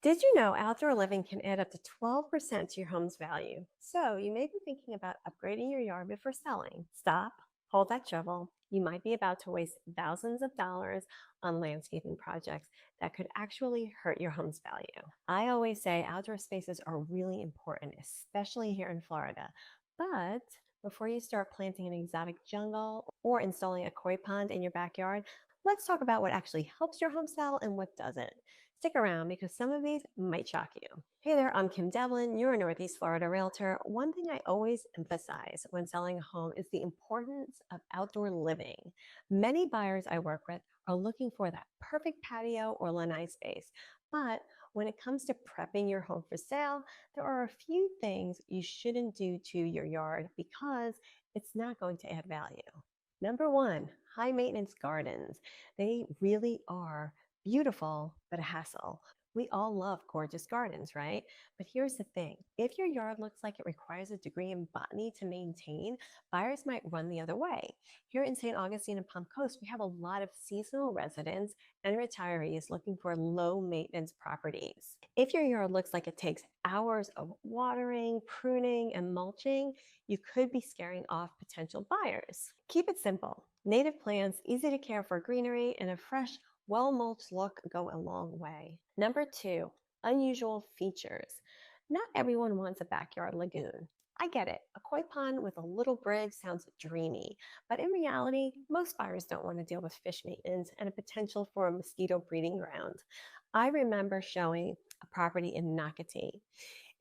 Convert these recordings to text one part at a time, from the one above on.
Did you know outdoor living can add up to 12% to your home's value? So you may be thinking about upgrading your yard before selling. Stop, hold that shovel. You might be about to waste thousands of dollars on landscaping projects that could actually hurt your home's value. I always say outdoor spaces are really important, especially here in Florida. But before you start planting an exotic jungle or installing a koi pond in your backyard, let's talk about what actually helps your home sell and what doesn't. Stick around because some of these might shock you. Hey there, I'm Kim Devlin, your Northeast Florida realtor. One thing I always emphasize when selling a home is the importance of outdoor living. Many buyers I work with are looking for that perfect patio or lanai space. But when it comes to prepping your home for sale, there are a few things you shouldn't do to your yard because it's not going to add value. Number one, high maintenance gardens. They really are beautiful, but a hassle. We all love gorgeous gardens, right? But here's the thing. If your yard looks like it requires a degree in botany to maintain, buyers might run the other way. Here in St. Augustine and Palm Coast, we have a lot of seasonal residents and retirees looking for low maintenance properties. If your yard looks like it takes hours of watering, pruning, and mulching, you could be scaring off potential buyers. Keep it simple. Native plants, easy to care for greenery, and a fresh, well-mulched look go a long way. Number two, unusual features. Not everyone wants a backyard lagoon. I get it. A koi pond with a little bridge sounds dreamy, but in reality, most buyers don't want to deal with fish maintenance and a potential for a mosquito breeding ground. I remember showing a property in Nocatee.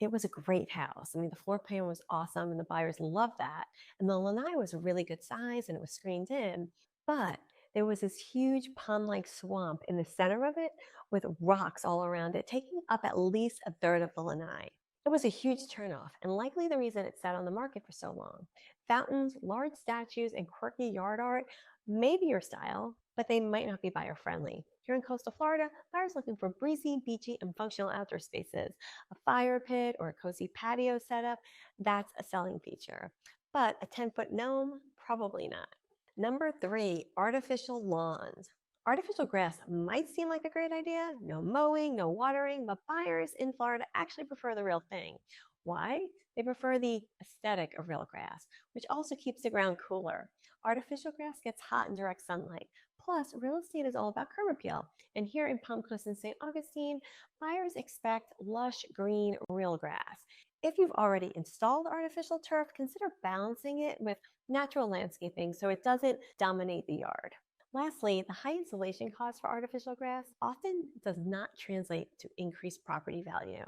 It was a great house. I mean, the floor plan was awesome and the buyers loved that. And the lanai was a really good size and it was screened in. But there was this huge pond-like swamp in the center of it with rocks all around it, taking up at least a third of the lanai. It was a huge turnoff and likely the reason it sat on the market for so long. Fountains, large statues, and quirky yard art may be your style, but they might not be buyer friendly. Here in coastal Florida, buyers looking for breezy, beachy, and functional outdoor spaces. A fire pit or a cozy patio setup, that's a selling feature. But a 10-foot gnome, probably not. Number three, artificial lawns. Artificial grass might seem like a great idea. No mowing, no watering, but buyers in Florida actually prefer the real thing. Why? They prefer the aesthetic of real grass, which also keeps the ground cooler. Artificial grass gets hot in direct sunlight. Plus, real estate is all about curb appeal. And here in Palm Coast and St. Augustine, buyers expect lush green real grass. If you've already installed artificial turf, consider balancing it with natural landscaping so it doesn't dominate the yard. Lastly, the high installation cost for artificial grass often does not translate to increased property value.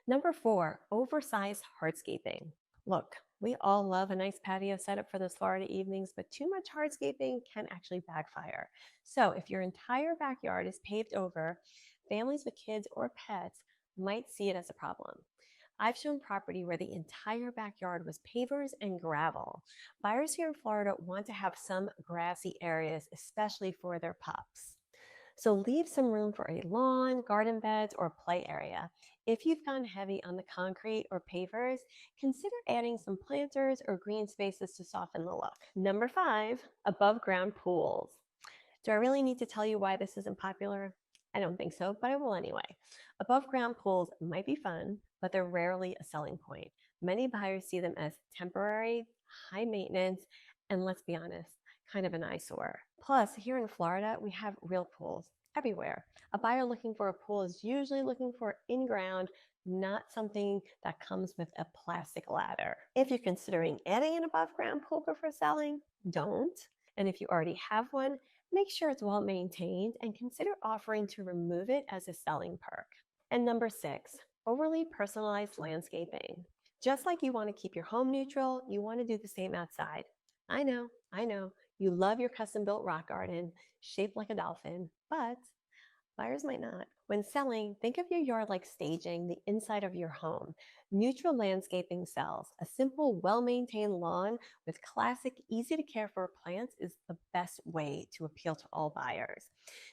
Number four, oversized hardscaping. Look, we all love a nice patio setup for those Florida evenings, but too much hardscaping can actually backfire. So if your entire backyard is paved over, families with kids or pets might see it as a problem. I've shown property where the entire backyard was pavers and gravel. Buyers here in Florida want to have some grassy areas, especially for their pups. So leave some room for a lawn, garden beds, or play area. If you've gone heavy on the concrete or pavers, consider adding some planters or green spaces to soften the look. Number five, above ground pools. Do I really need to tell you why this isn't popular? I don't think so, but I will anyway. Above ground pools might be fun, but they're rarely a selling point. Many buyers see them as temporary, high maintenance, and let's be honest, kind of an eyesore. Plus, here in Florida, we have real pools everywhere. A buyer looking for a pool is usually looking for in-ground, not something that comes with a plastic ladder. If you're considering adding an above ground pool before selling, don't. And if you already have one, make sure it's well maintained and consider offering to remove it as a selling perk. And number six, overly personalized landscaping. Just like you want to keep your home neutral, you want to do the same outside. I know. You love your custom built rock garden shaped like a dolphin, but buyers might not. When selling, think of your yard like staging the inside of your home. Neutral landscaping sells. A simple, well-maintained lawn with classic, easy to care for plants is the best way to appeal to all buyers.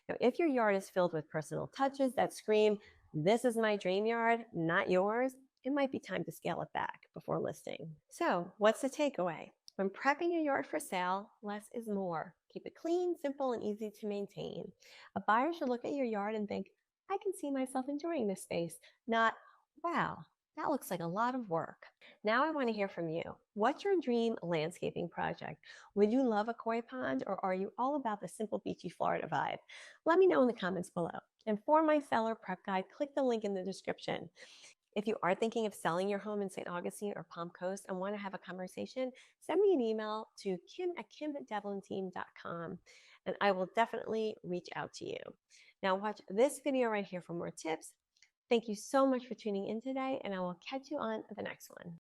Now, if your yard is filled with personal touches that scream, "This is my dream yard, not yours," it might be time to scale it back before listing. So, what's the takeaway? When prepping your yard for sale, less is more. Keep it clean, simple, and easy to maintain. A buyer should look at your yard and think, I can see myself enjoying this space, not, wow, that looks like a lot of work. Now I want to hear from you. What's your dream landscaping project? Would you love a koi pond or are you all about the simple beachy Florida vibe? Let me know in the comments below. And for my seller prep guide, click the link in the description. If you are thinking of selling your home in St. Augustine or Palm Coast and want to have a conversation, send me an email to kim@kim@devlinteam.com and I will definitely reach out to you. Now watch this video right here for more tips. Thank you so much for tuning in today, and I will catch you on the next one.